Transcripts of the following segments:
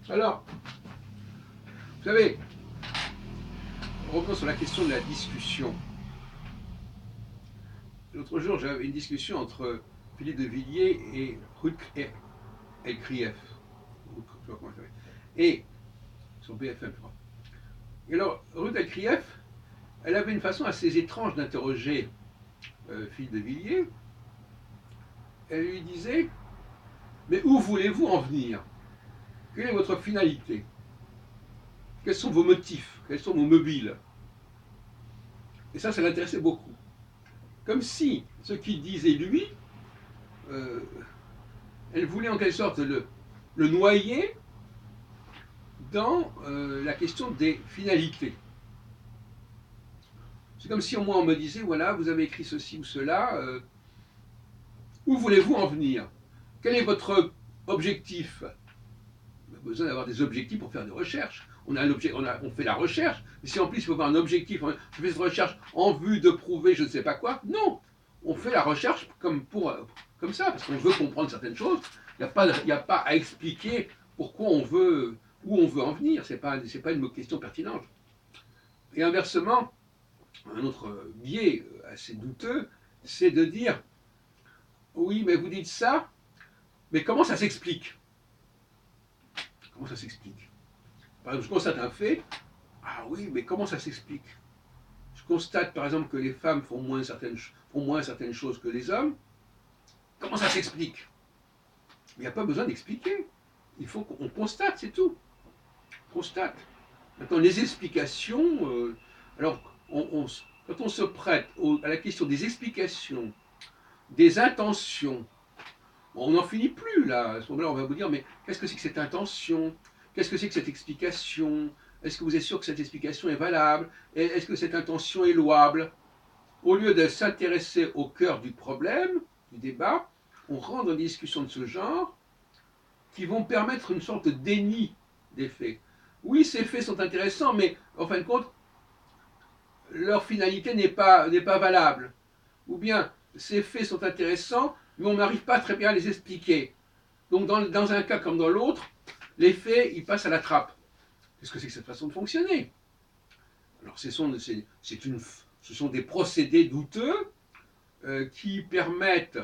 Alors, vous savez, revenons sur la question de la discussion. L'autre jour, j'avais une discussion entre Philippe de Villiers et Ruth Elkrief. Et, sur BFM, je crois. Et alors, Ruth Elkrief, elle avait une façon assez étrange d'interroger Philippe de Villiers. Elle lui disait, mais où voulez-vous en venir? Quelle est votre finalité? Quels sont vos motifs? Quels sont vos mobiles? Et ça l'intéressait beaucoup. Comme si ce qu'il disait lui, euh, elle voulait en quelque sorte le noyer dans la question des finalités. C'est comme si au moins on me disait, voilà, vous avez écrit ceci ou cela, où voulez-vous en venir? Quel est votre objectif? On a besoin d'avoir des objectifs pour faire des recherches. On fait la recherche, mais si en plus il faut avoir un objectif, je fais cette recherche en vue de prouver je ne sais pas quoi, non. On fait la recherche comme ça, parce qu'on veut comprendre certaines choses. Il n'y a pas à expliquer pourquoi on veut, où on veut en venir. Ce n'est pas une question pertinente. Et inversement, un autre biais assez douteux, c'est de dire, oui, mais vous dites ça, mais comment ça s'explique? Comment ça s'explique? Par exemple, je constate un fait, ah oui, mais comment ça s'explique? Je constate par exemple que les femmes font moins certaines choses que les hommes. Comment ça s'explique? Il n'y a pas besoin d'expliquer. Il faut qu'on constate, c'est tout. On constate. Maintenant, les explications, alors, quand on se prête à la question des explications, des intentions, bon, on n'en finit plus là. À ce moment-là, on va vous dire, mais qu'est-ce que c'est que cette intention? Qu'est-ce que c'est que cette explication? Est-ce que vous êtes sûr que cette explication est valable? Est-ce que cette intention est louable? Au lieu de s'intéresser au cœur du problème, du débat, on rentre dans des discussions de ce genre qui vont permettre une sorte de déni des faits. Oui, ces faits sont intéressants, mais en fin de compte, leur finalité n'est pas valable. Ou bien, ces faits sont intéressants, mais on n'arrive pas très bien à les expliquer. Donc, dans un cas comme dans l'autre, les faits, ils passent à la trappe. Qu'est-ce que c'est que cette façon de fonctionner? Alors, ce sont des procédés douteux qui permettent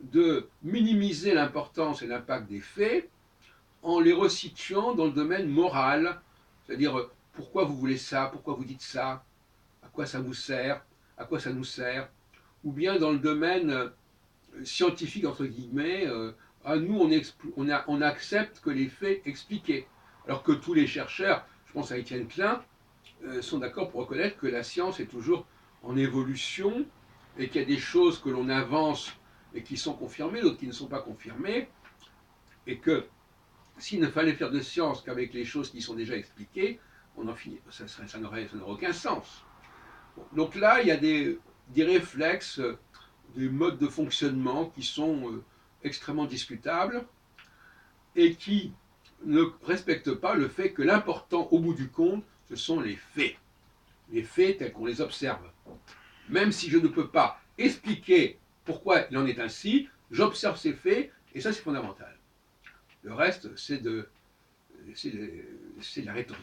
de minimiser l'importance et l'impact des faits en les resituant dans le domaine moral, c'est-à-dire pourquoi vous voulez ça, pourquoi vous dites ça, à quoi ça vous sert, à quoi ça nous sert, ou bien dans le domaine scientifique, entre guillemets, à nous on accepte que les faits expliqués, alors que tous les chercheurs, je pense à Étienne Klein, sont d'accord pour reconnaître que la science est toujours en évolution et qu'il y a des choses que l'on avance et qui sont confirmées, d'autres qui ne sont pas confirmées, et que s'il ne fallait faire de science qu'avec les choses qui sont déjà expliquées, on en finit, ça n'aurait aucun sens. Bon, donc là, il y a des réflexes, des modes de fonctionnement qui sont extrêmement discutables et qui ne respectent pas le fait que l'important au bout du compte, ce sont les faits. Les faits tels qu'on les observe. Même si je ne peux pas expliquer pourquoi il en est ainsi, j'observe ces faits et ça c'est fondamental. Le reste, c'est de la rhétorique.